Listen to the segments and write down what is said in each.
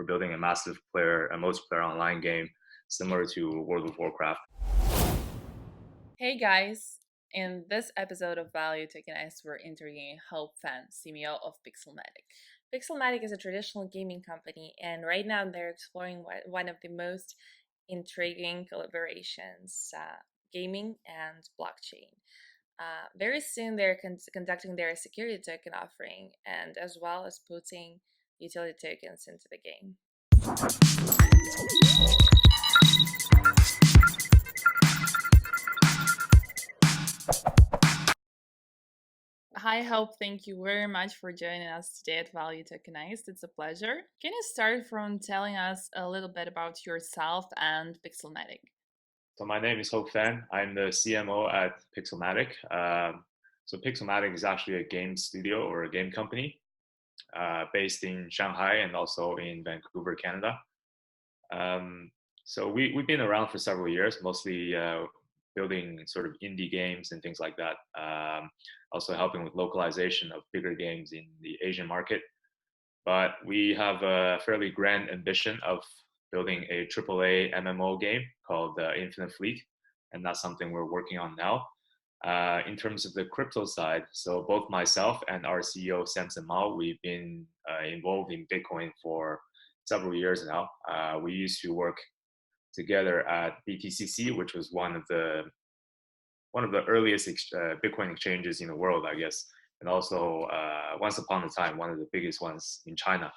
We're building a massive a multiplayer online game similar to World of Warcraft. Hey guys! In this episode of Value Tokenized, we're interviewing Hope Fan, CMO of Pixelmatic. Pixelmatic is a traditional gaming company, and right now they're exploring one of the most intriguing collaborations, gaming and blockchain. Very soon they're conducting their security token offering, and as well as putting utility tokens into the game. Hi, Hope. Thank you very much for joining us today at Value Tokenized. It's a pleasure. Can you start from telling us a little bit about yourself and Pixelmatic? So my name is Hope Fan. I'm the CMO at Pixelmatic. So Pixelmatic is actually a game studio or a game company based in Shanghai and also in Vancouver, Canada. So we've been around for several years, mostly building sort of indie games and things like that. Also helping with localization of bigger games in the Asian market. But we have a fairly grand ambition of building a AAA MMO game called InfiniteFleet, and that's something we're working on now. In terms of the crypto side, so both myself and our CEO Samson Mao, we've been involved in Bitcoin for several years now. We used to work together at BTCC, which was one of the earliest Bitcoin exchanges in the world, I guess, and also once upon a time one of the biggest ones in China.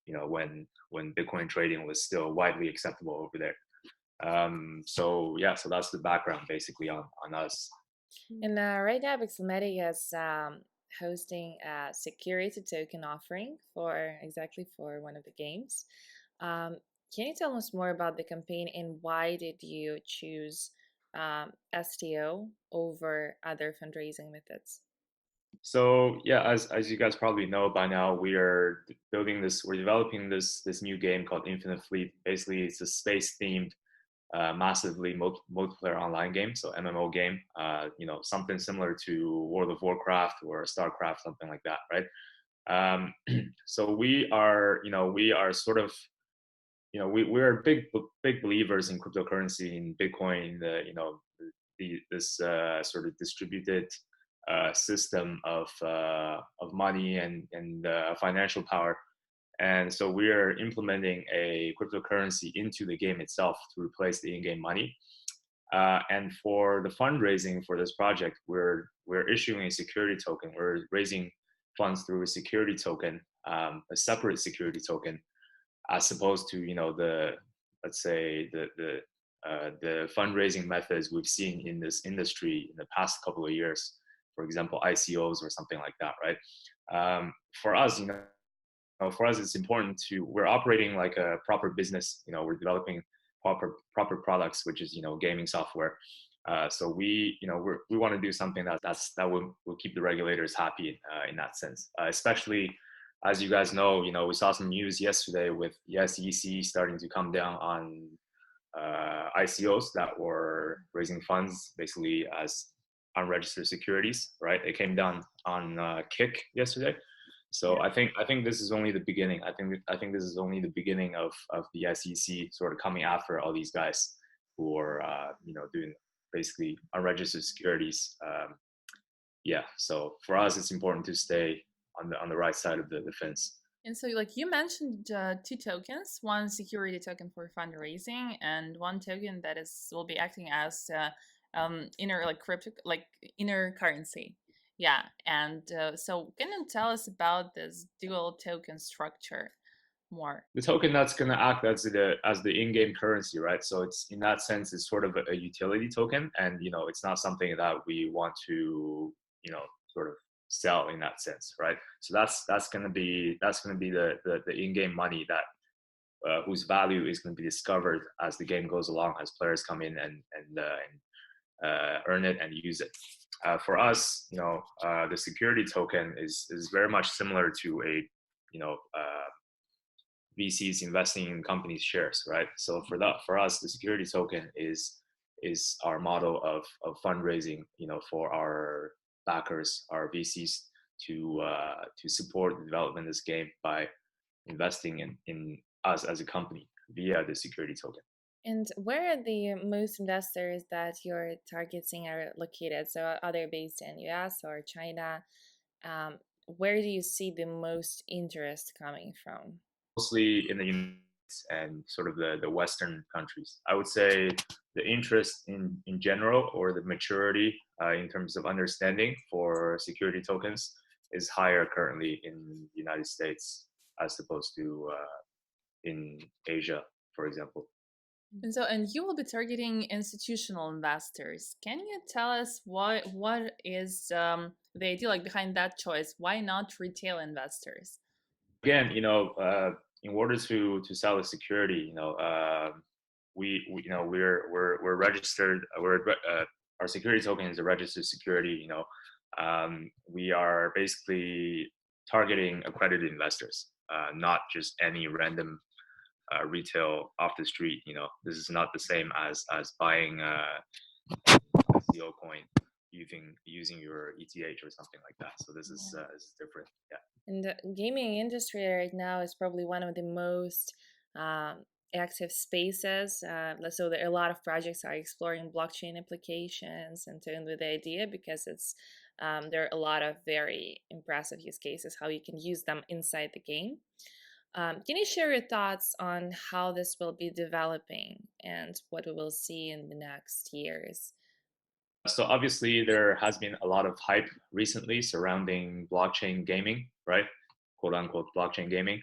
You know, when Bitcoin trading was still widely acceptable over there. So that's the background basically on us. And right now, Pixelmatic is hosting a security token offering for one of the games. Um, can you tell us more about the campaign and why did you choose STO over other fundraising methods? So as you guys probably know by now, we're developing this new game called Infinite Fleet. Basically, it's a space themed, massively multiplayer online game, so MMO game. Something similar to World of Warcraft or StarCraft, something like that, right? So we are sort of, we're big believers in cryptocurrency, in Bitcoin, this sort of distributed system of money and financial power. And so we're implementing a cryptocurrency into the game itself to replace the in-game money. And for the fundraising for this project, we're issuing a security token. We're raising funds through a security token, a separate security token, as opposed to the, let's say, the fundraising methods we've seen in this industry in the past couple of years. For example, ICOs or something like that, right? For us, it's important we're operating like a proper business. We're developing proper products, which is gaming software. So we want to do something that will keep the regulators happy in that sense, especially as you guys know, we saw some news yesterday with the SEC starting to come down on ICOs that were raising funds basically as unregistered securities, right? It came down on Kick yesterday. So I think this is only the beginning. I think this is only the beginning of the SEC sort of coming after all these guys who are doing basically unregistered securities. So for us, it's important to stay on the right side of the fence. And so, like you mentioned, two tokens: one security token for fundraising, and one token that will be acting as inner inner currency. Yeah, and so can you tell us about this dual token structure more? The token that's going to act as the in-game currency, right? So it's, in that sense, it's sort of a utility token, and it's not something that we want to sort of sell in that sense, right? So that's going to be the in-game money that whose value is going to be discovered as the game goes along, as players come in and earn it and use it. For us, the security token is very much similar to a VCs investing in companies' shares, right? So for us, the security token is our model of fundraising, for our backers, our VCs, to support the development of this game by investing in us as a company via the security token. And where are the most investors that you're targeting are located? So are they based in US or China? Um, where do you see the most interest coming from? Mostly in the United States and sort of the Western countries. I would say the interest in general, or the maturity in terms of understanding for security tokens, is higher currently in the United States as opposed to in Asia, for example. And you will be targeting institutional investors. Can you tell us what is the idea like behind that choice? Why not retail investors? Again, in order to sell the security, we we're registered. Our security token is a registered security. We are basically targeting accredited investors, not just any random retail off the street. This is not the same as buying a CO coin using your ETH or something like that. So this is different. Yeah. And the gaming industry right now is probably one of the most um, active spaces. So there are a lot of projects are exploring blockchain applications and doing with the idea because there are a lot of very impressive use cases how you can use them inside the game. Can you share your thoughts on how this will be developing and what we will see in the next years? So obviously there has been a lot of hype recently surrounding blockchain gaming, right? Quote unquote blockchain gaming.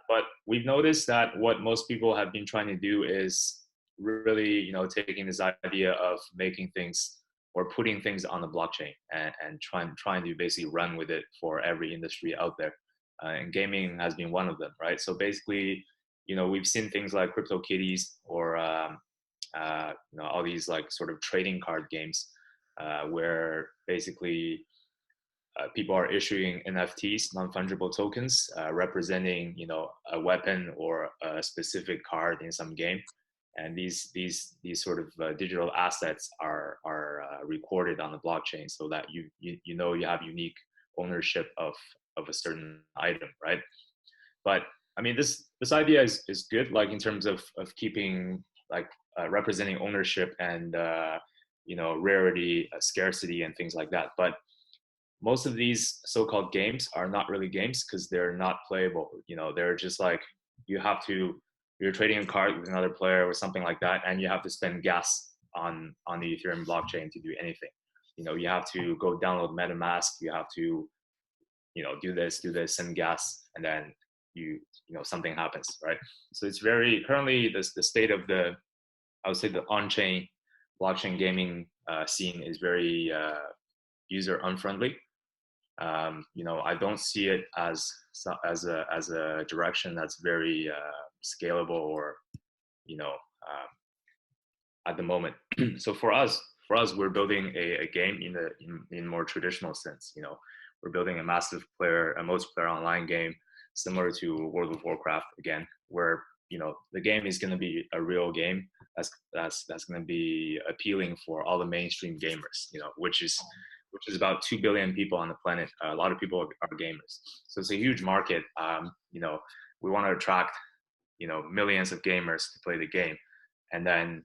But we've noticed that what most people have been trying to do is really, taking this idea of making things or putting things on the blockchain and trying to basically run with it for every industry out there. And gaming has been one of them, right? So basically, we've seen things like CryptoKitties or all these like sort of trading card games where basically people are issuing NFTs, non-fungible tokens, representing a weapon or a specific card in some game, and these sort of digital assets are recorded on the blockchain so that you have unique ownership of a certain item, right? But I mean, this idea is good, like in terms of keeping like representing ownership and rarity, scarcity, and things like that. But most of these so-called games are not really games because they're not playable. They're just like you're trading a card with another player or something like that, and you have to spend gas on the Ethereum blockchain to do anything. You have to go download MetaMask. You have to do this, send gas, and then something happens, right? So it's very currently the state of I would say the on-chain blockchain gaming scene is very user unfriendly. I don't see it as a direction that's very scalable or at the moment. So we're building a game in more traditional sense. We're building a a multiplayer online game similar to World of Warcraft again, where the game is going to be a real game that's going to be appealing for all the mainstream gamers. Which is about 2 billion people on the planet. A lot of people are gamers, so it's a huge market. We want to attract millions of gamers to play the game, and then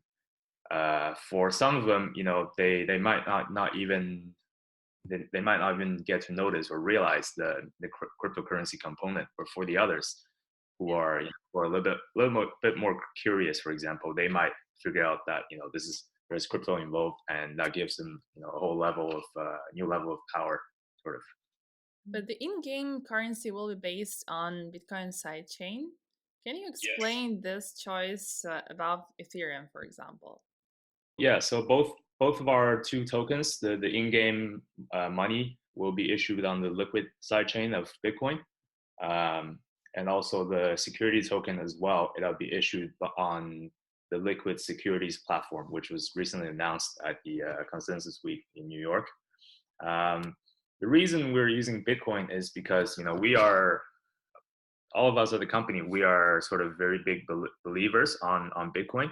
for some of them, they might not even they might not even get to notice or realize the cryptocurrency component. But for the others who are who are a bit more curious, for example, they might figure out that there's crypto involved, and that gives them a whole level of new level of power, sort of. But the in-game currency will be based on Bitcoin sidechain. Can you Yes. explain this choice above Ethereum, for example? Yeah, so both of our two tokens, the in-game money will be issued on the liquid sidechain of Bitcoin, um, and also the security token as well. It'll be issued on the Liquid Securities platform, which was recently announced at the Consensus Week in New York. The reason we're using Bitcoin is because we are all of us at the company, we are sort of very big believers on Bitcoin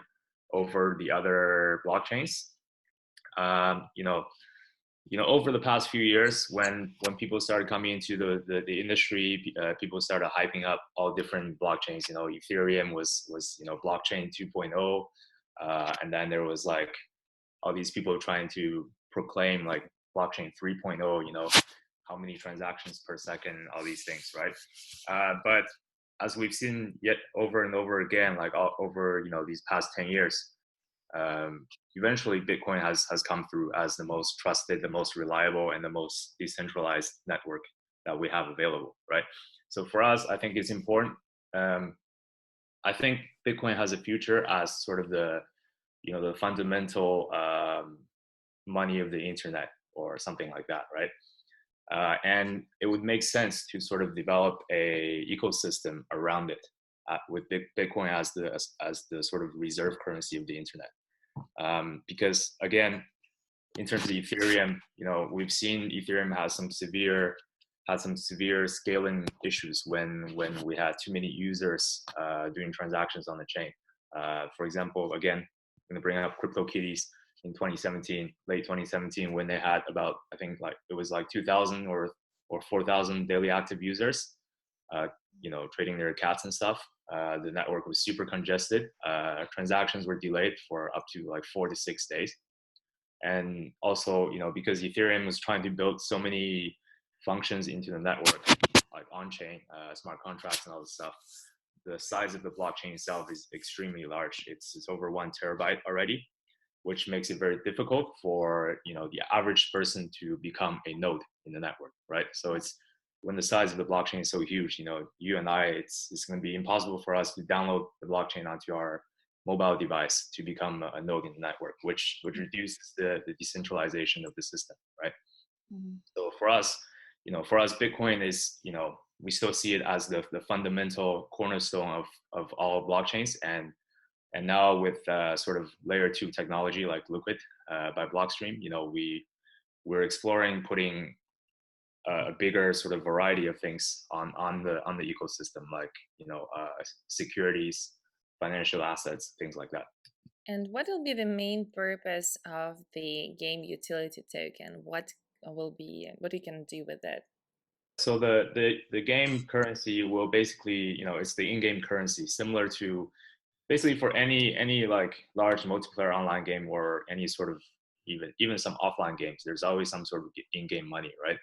over the other blockchains. Um, you know, over the past few years, when people started coming into the industry, people started hyping up all different blockchains. Ethereum was blockchain 2.0, and then there was like all these people trying to proclaim like blockchain 3.0. How many transactions per second, all these things, right? But as we've seen yet over and over again, like all over these past 10 years, eventually Bitcoin has come through as the most trusted, the most reliable, and the most decentralized network that we have available, right? So for us, I think it's important. I think Bitcoin has a future as sort of the fundamental money of the internet or something like that, right? And it would make sense to sort of develop a ecosystem around it, with Bitcoin as the sort of reserve currency of the internet. Because again, in terms of Ethereum, we've seen Ethereum had some severe scaling issues when we had too many users doing transactions on the chain. For example, again, I'm going to bring up CryptoKitties in 2017, late 2017, when they had about, I think like it was like 2,000 or 4,000 daily active users, trading their cats and stuff. The network was super congested. Transactions were delayed for up to like 4 to 6 days. And also, because Ethereum was trying to build so many functions into the network, like on-chain, smart contracts and all this stuff, the size of the blockchain itself is extremely large. It's over 1 terabyte already, which makes it very difficult for the average person to become a node in the network, right? So it's when the size of the blockchain is so huge, you and I, it's going to be impossible for us to download the blockchain onto our mobile device to become a node in the network, which reduces the decentralization of the system, right? Mm-hmm. So for us, Bitcoin is, we still see it as the fundamental cornerstone of all blockchains. And now with sort of layer 2 technology like Liquid by Blockstream, we're exploring putting a bigger sort of variety of things on the ecosystem, like securities, financial assets, things like that. And what will be the main purpose of the game utility token? What you can do with it? So the game currency will basically, it's the in-game currency, similar to basically for any like large multiplayer online game or any sort of even some offline games. There's always some sort of in-game money, right?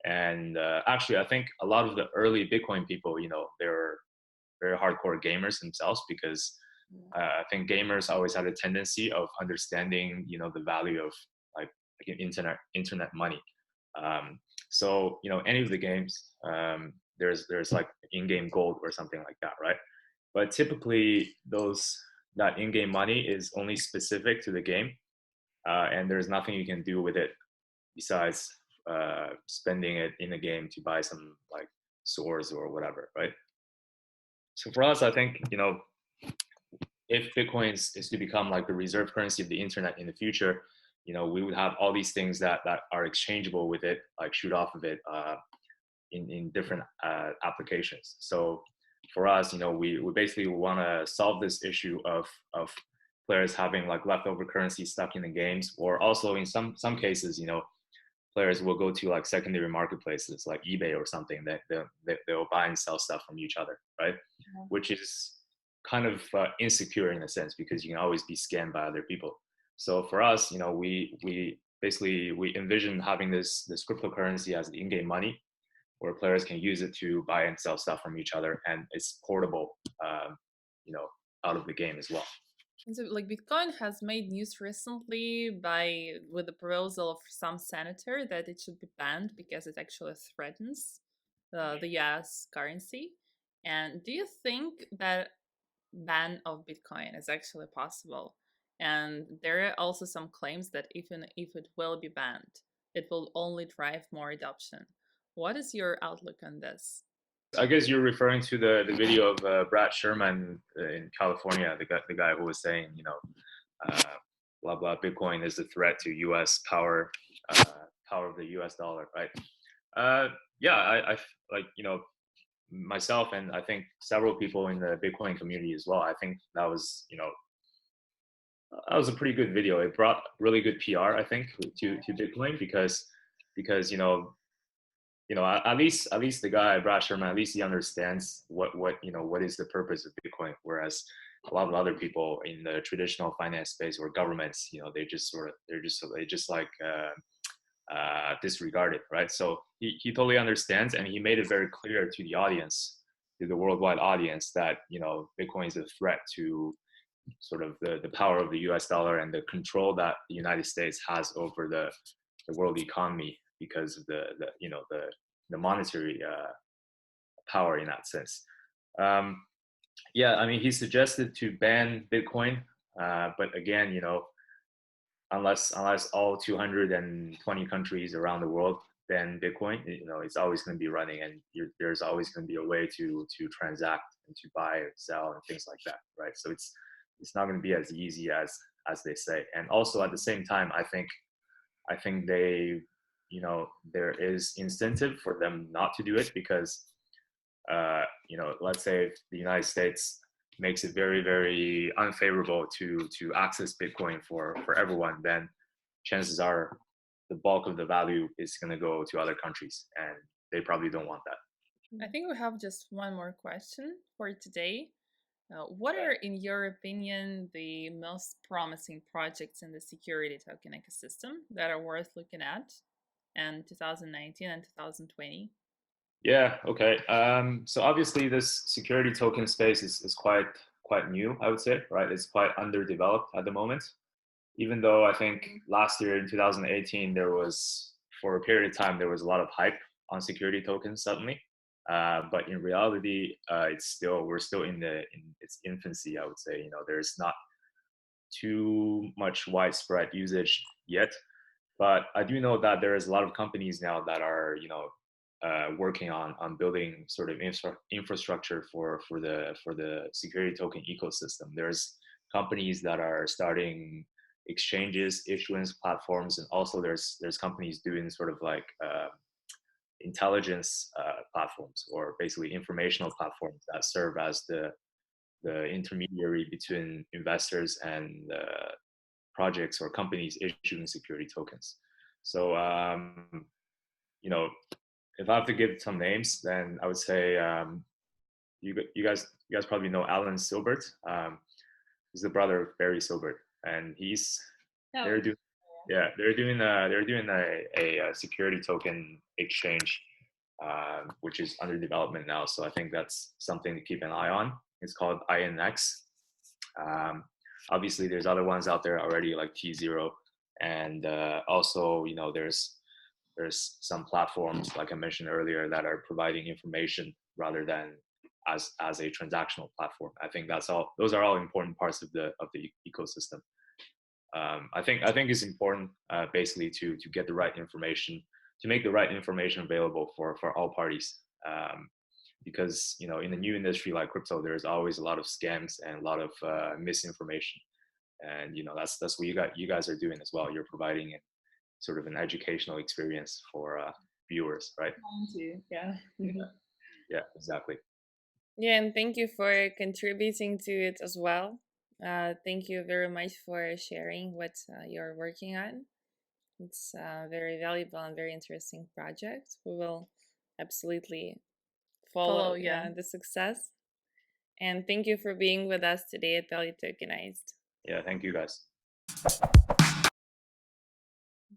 And actually, I think a lot of the early Bitcoin people, they're very hardcore gamers themselves, because I think gamers always had a tendency of understanding, the value of like internet money. So any of the games, there's like in-game gold or something like that, right? But typically that in-game money is only specific to the game, and there's nothing you can do with it besides spending it in the game to buy some like swords or whatever, right? So for us, I think if Bitcoin is to become like the reserve currency of the internet in the future, we would have all these things that are exchangeable with it, like shoot off of it in different applications. So for us, we basically want to solve this issue of players having like leftover currency stuck in the games, or also in some cases, players will go to like secondary marketplaces like eBay or something that they'll buy and sell stuff from each other, right? Yeah. Which is kind of insecure in a sense, because you can always be scammed by other people. So for us, we basically we envision having this cryptocurrency as the in-game money, where players can use it to buy and sell stuff from each other, and it's portable, out of the game as well. And so, like, Bitcoin has made news recently with the proposal of some senator that it should be banned because it actually threatens the U.S. currency. And do you think that ban of Bitcoin is actually possible? And there are also some claims that even if it will be banned, it will only drive more adoption. What is your outlook on this? I guess you're referring to the video of Brad Sherman in California, the guy who was saying, uh, blah blah, Bitcoin is a threat to U.S. uh, power of the U.S. dollar, right? Yeah, I like myself, and I think several people in the Bitcoin community as well. I think that was that was a pretty good video. It brought really good PR, I think, to Bitcoin because at least the guy Brad Sherman, at least he understands what is the purpose of Bitcoin, whereas a lot of other people in the traditional finance space or governments, they just like disregard it, right? So he totally understands, and he made it very clear to the audience, to the worldwide audience, that Bitcoin is a threat to sort of the power of the US dollar and the control that the United States has over the world economy because of the monetary power in that sense. Yeah, I mean, he suggested to ban Bitcoin, but again, unless all 220 countries around the world ban Bitcoin, it's always going to be running, and there's always going to be a way to transact and to buy and sell and things like that, right? So it's not going to be as easy as they say. And also at the same time, I think there is incentive for them not to do it because let's say if the United States makes it very, very unfavorable to access Bitcoin for everyone, then chances are the bulk of the value is going to go to other countries, and they probably don't want that. I think we have just one more question for today. What are, in your opinion, the most promising projects in the security token ecosystem that are worth looking at in 2019 and 2020? Yeah. Okay. So obviously, this security token space is quite new, I would say, right? It's quite underdeveloped at the moment. Even though I think last year in 2018 for a period of time there was a lot of hype on security tokens suddenly, but in reality, we're still in its infancy. I would say there's not too much widespread usage yet. But I do know that there is a lot of companies now that are working on building sort of infrastructure for the security token ecosystem. There's companies that are starting exchanges, issuance platforms, and also there's companies doing sort of like intelligence platforms, or basically informational platforms that serve as the intermediary between investors and projects or companies issuing security tokens. So, if I have to give some names, then I would say you guys probably know Alan Silbert. He's the brother of Barry Silbert, and they're doing they're doing a security token exchange, which is under development now. So I think that's something to keep an eye on. It's called INX. Um, Obviously, there's other ones out there already like T0, and also there's some platforms like I mentioned earlier that are providing information rather than as a transactional platform. I think those are all important parts of the ecosystem. I think it's important basically to get the right information, to make the right information available for all parties. Because in a new industry like crypto, there's always a lot of scams and a lot of misinformation, and that's what you guys are doing as well. You're providing sort of an educational experience for viewers, right? Yeah. Yeah, exactly. Yeah, and thank you for contributing to it as well. Thank you very much for sharing what you're working on. It's a very valuable and very interesting project. We will absolutely follow the success. And thank you for being with us today at Value Tokenized. Yeah, thank you guys.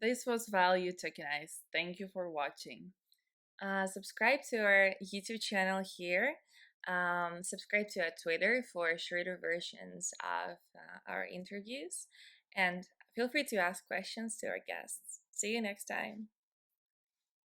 This was Value Tokenized. Thank you for watching. Subscribe to our YouTube channel here. Subscribe to our Twitter for shorter versions of our interviews. And feel free to ask questions to our guests. See you next time.